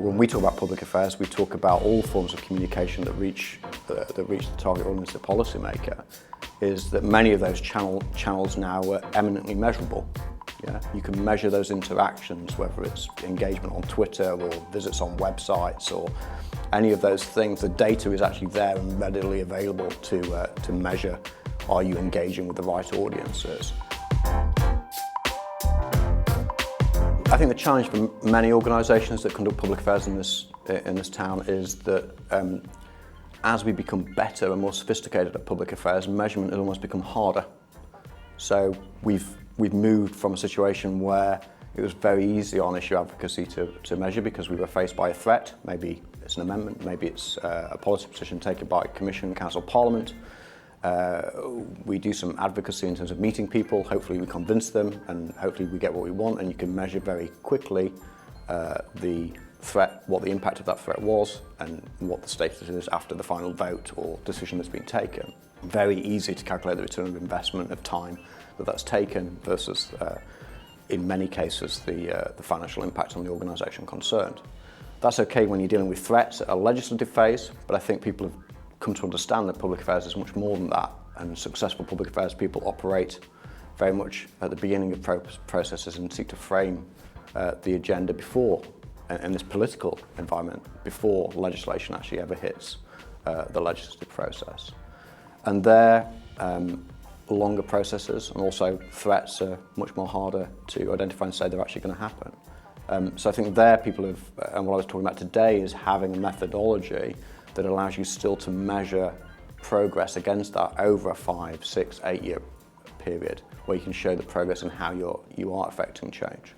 When we talk about public affairs, we talk about all forms of communication that reach the target audience, the policymaker, is that many of those channels now are eminently measurable. Yeah? You can measure those interactions, whether it's engagement on Twitter or visits on websites or any of those things. The data is actually there and readily available to measure, are you engaging with the right audiences? I think the challenge for many organisations that conduct public affairs in this town is that as we become better and more sophisticated at public affairs, measurement has almost become harder. So we've moved from a situation where it was very easy on issue advocacy to measure because we were faced by a threat. Maybe it's an amendment, maybe it's a policy position taken by Commission, Council, Parliament. We do some advocacy in terms of meeting people. Hopefully we convince them and hopefully we get what we want, and you can measure very quickly the threat, what the impact of that threat was and what the status is after the final vote or decision that's been taken. Very easy to calculate the return of investment of time that's taken versus in many cases the financial impact on the organisation concerned. That's okay when you're dealing with threats at a legislative phase, but I think people have come to understand that public affairs is much more than that, and successful public affairs people operate very much at the beginning of processes and seek to frame the agenda before, in this political environment, before legislation actually ever hits the legislative process. And they're longer processes, and also threats are much more harder to identify and say they're actually going to happen. So I think there people have, and what I was talking about today is having a methodology that allows you still to measure progress against that over a 5, 6, 8 year period, where you can show the progress and how you are affecting change.